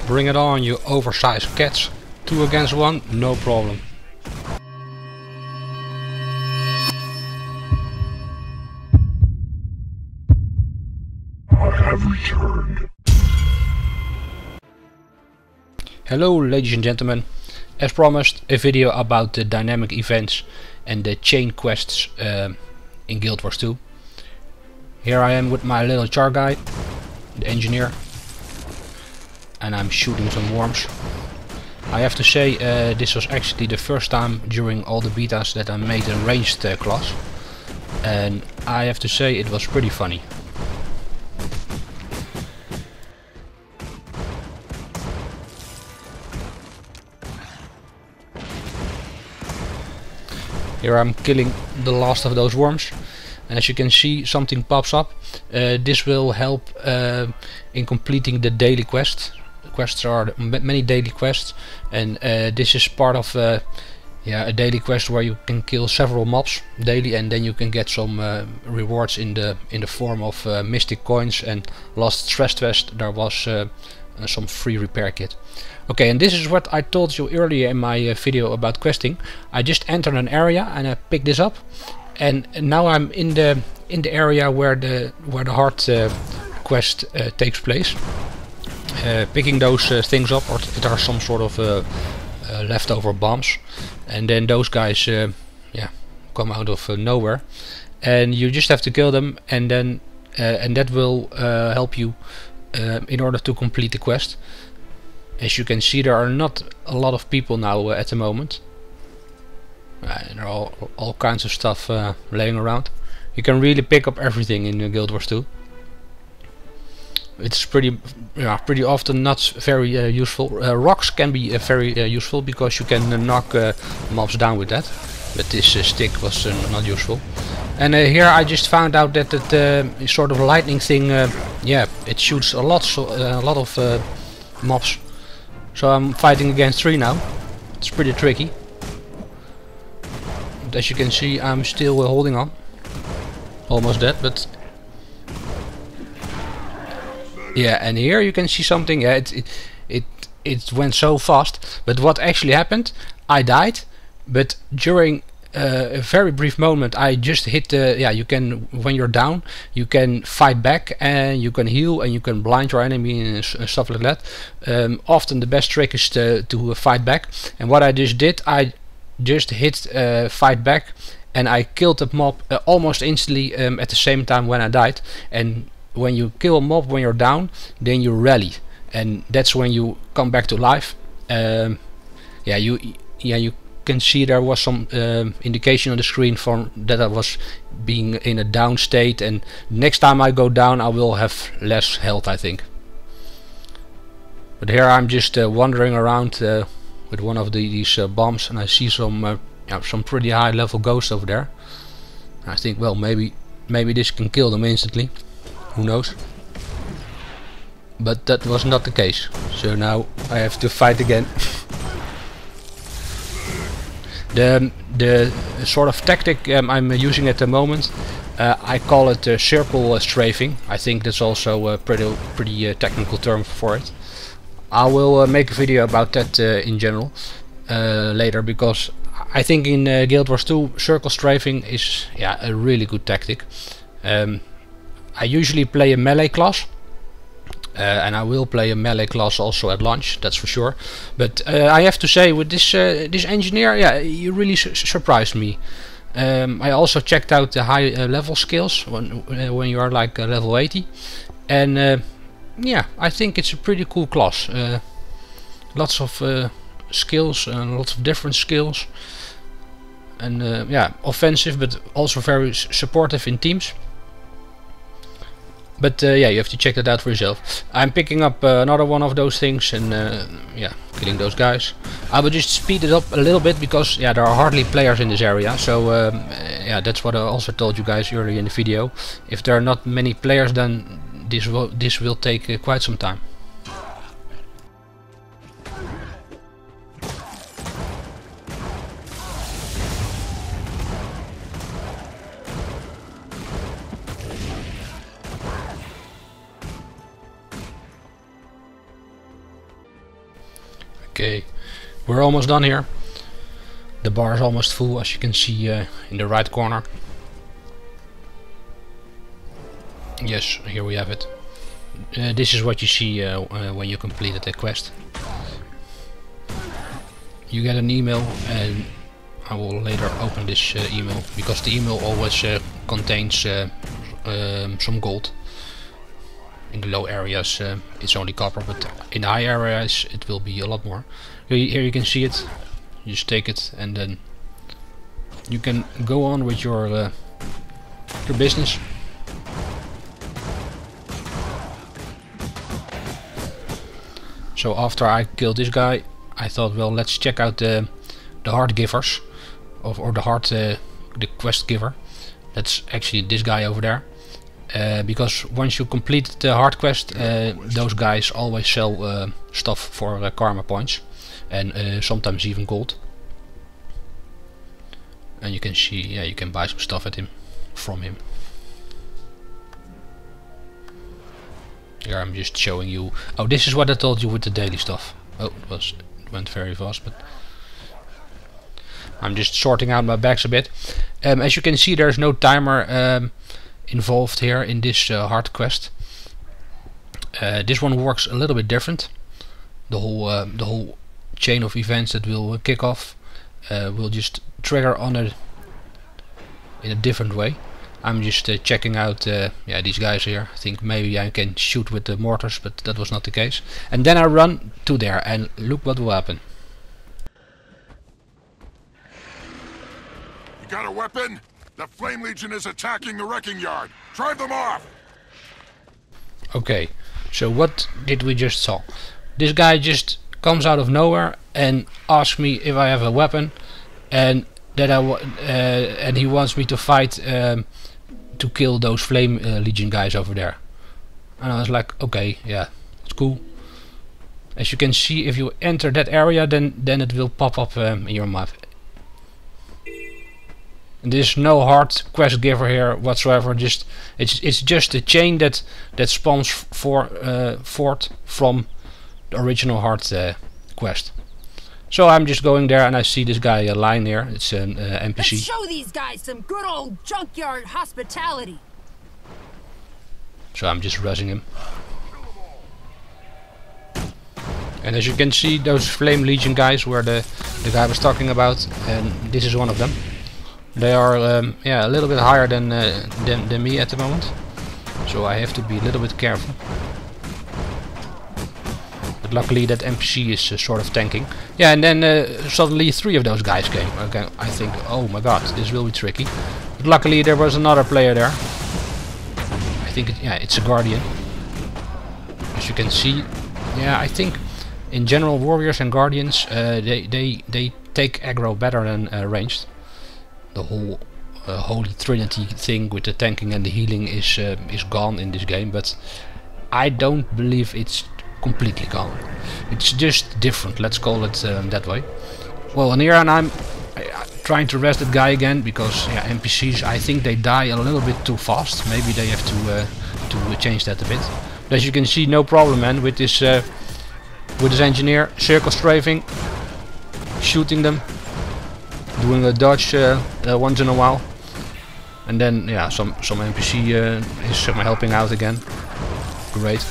Bring it on, you oversized cats. 2 against 1, no problem. I have returned. Hello ladies and gentlemen. As promised, a video about the dynamic events and the chain quests in Guild Wars 2. Here I am with my little char guy, the engineer, and I'm shooting some worms. I have to say this was actually the first time during all the betas that I made a ranged class, and I have to say it was pretty funny. Here I'm killing the last of those worms, and as you can see, something pops up. This will help in completing the daily quest. Quests are many daily quests, and this is part of a daily quest where you can kill several mobs daily, and then you can get some rewards in the form of mystic coins. And last stress test there was some free repair kit. Okay, and this is what I told you earlier in my video about questing. I just entered an area and I picked this up, and now I'm in the area where the hard quest takes place. Picking those things up, or it are some sort of leftover bombs, and then those guys come out of nowhere, and you just have to kill them, and then and that will help you in order to complete the quest. As you can see, there are not a lot of people now at the moment, and there are all kinds of stuff laying around. You can really pick up everything in Guild Wars 2. It's pretty often not very useful. Rocks can be very useful because you can knock mobs down with that, but this stick was not useful. And here I just found out that the sort of lightning thing, it shoots a lot of mobs. So I'm fighting against 3 now. It's pretty tricky. But as you can see, I'm still holding on. Almost dead, but yeah. And here you can see something. Yeah, it went so fast. But what actually happened? I died, but during a very brief moment I just hit the you can, when you're down, you can fight back and you can heal and you can blind your enemy and stuff like that. Often the best trick is to fight back, and what I just did, I just hit fight back, and I killed the mob almost instantly at the same time when I died. And when you kill a mob when you're down, then you rally, and that's when you come back to life. You can see there was some indication on the screen from that I was being in a down state, and next time I go down I will have less health, I think. But here I'm just wandering around with one of these bombs, and I see some pretty high level ghosts over there. I think, well, maybe this can kill them instantly, who knows. But that was not the case, so now I have to fight again. The sort of tactic I'm using at the moment, I call it circle strafing. I think that's also a pretty technical term for it. I will make a video about that in general later, because I think in Guild Wars 2 circle strafing is a really good tactic. I usually play a melee class. And I will play a melee class also at launch, that's for sure. But I have to say, with this engineer, you really surprised me. I also checked out the high level skills when you are like level 80, and I think it's a pretty cool class. Lots of skills and lots of different skills, and offensive, but also very supportive in teams. But you have to check that out for yourself. I'm picking up another one of those things, and killing those guys. I will just speed it up a little bit because there are hardly players in this area. So that's what I also told you guys earlier in the video. If there are not many players, then this will take quite some time. Okay, we're almost done here. The bar is almost full, as you can see in the right corner. Yes, here we have it. This is what you see when you completed the quest. You get an email, and I will later open this email, because the email always contains some gold. In the low areas it's only copper, but in the high areas it will be a lot more. Here you can see it. You just take it and then you can go on with your business. So after I killed this guy, I thought, well, let's check out the heart givers, or the heart, the quest giver. That's actually this guy over there. Because once you complete the heart quest, those guys always sell stuff for karma points, and sometimes even gold. And you can see, yeah, you can buy some stuff from him. Here I'm just showing you. Oh, this is what I told you with the daily stuff. Oh, it went very fast, but I'm just sorting out my bags a bit. As you can see, there's no timer involved here in this heart quest. This one works a little bit different. The whole chain of events that will kick off will just trigger on it in a different way. I'm just checking out yeah, these guys here. I think maybe I can shoot with the mortars, but that was not the case. And then I run to there, and look what will happen. You got a weapon? The Flame Legion is attacking the wrecking yard. Drive them off! Okay, so what did we just saw? This guy just comes out of nowhere and asks me if I have a weapon, and that and he wants me to fight to kill those Flame Legion guys over there. And I was like, okay, yeah, it's cool. As you can see, if you enter that area, then it will pop up in your map. There's no hard quest giver here whatsoever. Just it's just a chain that spawns forth from the original hard quest. So I'm just going there, and I see this guy lying here. It's an NPC. Let's show these guys some good old junkyard hospitality. So I'm just rushing him. And as you can see, those Flame Legion guys were the guy was talking about, and this is one of them. They are yeah, a little bit higher than me at the moment, so I have to be a little bit careful. But luckily that NPC is sort of tanking. Yeah, and then suddenly 3 of those guys came. Okay, I think, oh my god, this will be tricky. But luckily there was another player there. I think yeah, it's a Guardian. As you can see, yeah, I think in general warriors and Guardians they take aggro better than ranged. The whole Holy Trinity thing with the tanking and the healing is gone in this game, but I don't believe it's completely gone. It's just different, let's call it that way. Well, and here I'm trying to rest that guy again, because yeah, NPCs, I think they die a little bit too fast. Maybe they have to change that a bit. But as you can see, no problem, man, with this engineer circle strafing, shooting them, doing a dodge once in a while, and then yeah, some NPC is helping out again. Great.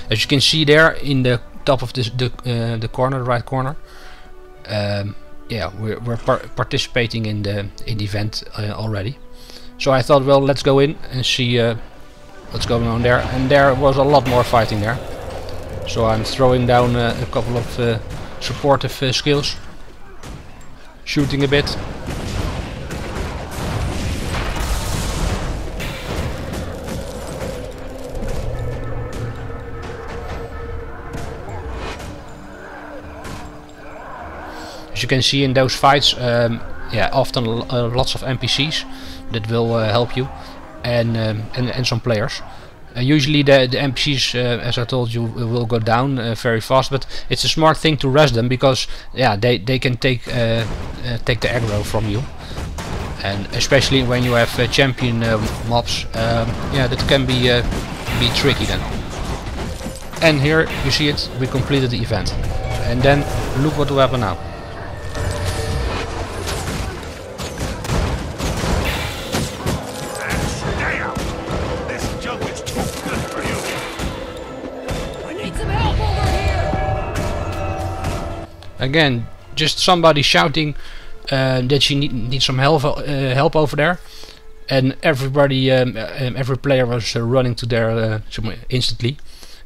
As you can see there in the top of this the corner, the right corner, yeah, we're participating in the event already. So I thought, well, let's go in and see what's going on there. And there was a lot more fighting there. So I'm throwing down a couple of supportive skills, shooting a bit. As you can see in those fights, yeah, often lots of NPCs that will help you, and some players. Usually the NPCs, as I told you, will go down very fast, but it's a smart thing to rest them, because yeah, they can take the aggro from you, and especially when you have champion mobs, yeah, that can be tricky then. And here you see it, we completed the event. And then look what will happen now. Stay out! This junk is too good for you! I need some help over here! Again, just somebody shouting that she needs some help over there. And everybody, every player was running to there instantly.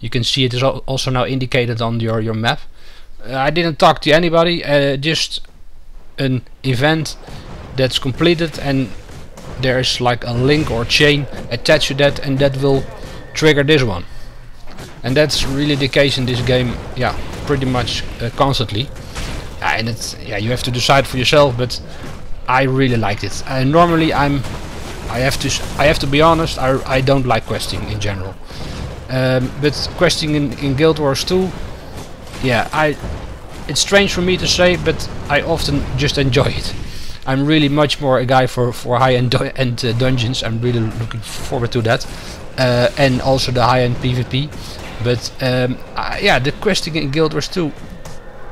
You can see it is also now indicated on your map. I didn't talk to anybody, just an event that's completed, and there's like a link or chain attached to that, and that will trigger this one. And that's really the case in this game, yeah, pretty much constantly. And it's, yeah, you have to decide for yourself, but I really liked it. Normally I have to be honest, I don't like questing in general. But questing in Guild Wars 2, yeah, it's strange for me to say, but I often just enjoy it. I'm really much more a guy for high-end dungeons. I'm really looking forward to that, and also the high-end PvP. But yeah, the questing in Guild Wars 2,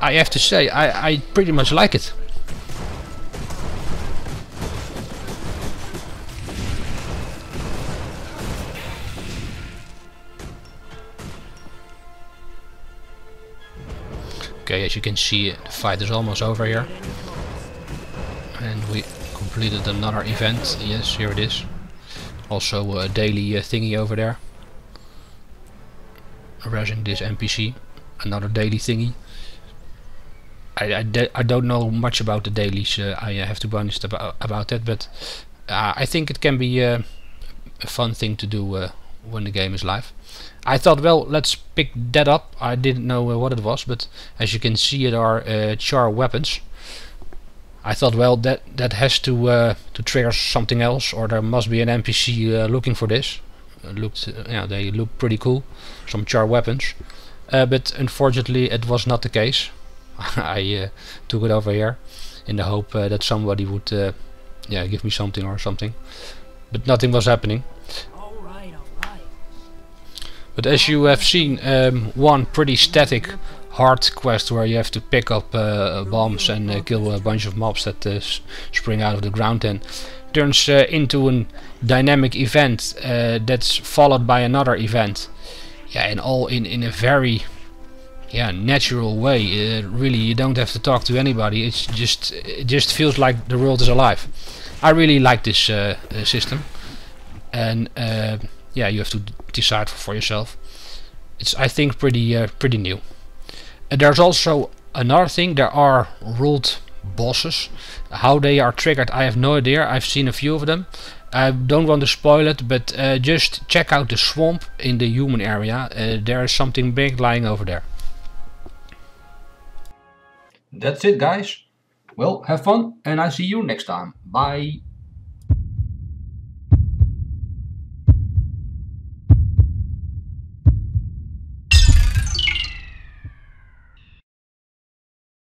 I have to say, I pretty much like it. Okay, as you can see, the fight is almost over here. And we completed another event. Yes, here it is. Also a daily thingy over there. Raising this NPC. Another daily thingy. I don't know much about the dailies, I have to be honest about that, but I think it can be a fun thing to do when the game is live. I thought, well, let's pick that up. I didn't know what it was, but as you can see, it are char weapons. I thought, well, that has to trigger something else, or there must be an NPC looking for this. Yeah, they look pretty cool, some char weapons, but unfortunately, it was not the case. I took it over here in the hope that somebody would, yeah, give me something or something, but nothing was happening. But as you have seen, one pretty static hard quest where you have to pick up bombs and kill a bunch of mobs that spring out of the ground, and turns into a dynamic event that's followed by another event. Yeah, and all in a very, yeah, natural way. Really, you don't have to talk to anybody. It just feels like the world is alive. I really like this system, and yeah, you have to decide for yourself. It's, I think, pretty new. And there's also another thing. There are ruled bosses. How they are triggered, I have no idea. I've seen a few of them. I don't want to spoil it, but just check out the swamp in the human area. There is something big lying over there. That's it, guys. Well, have fun, and I see you next time. Bye.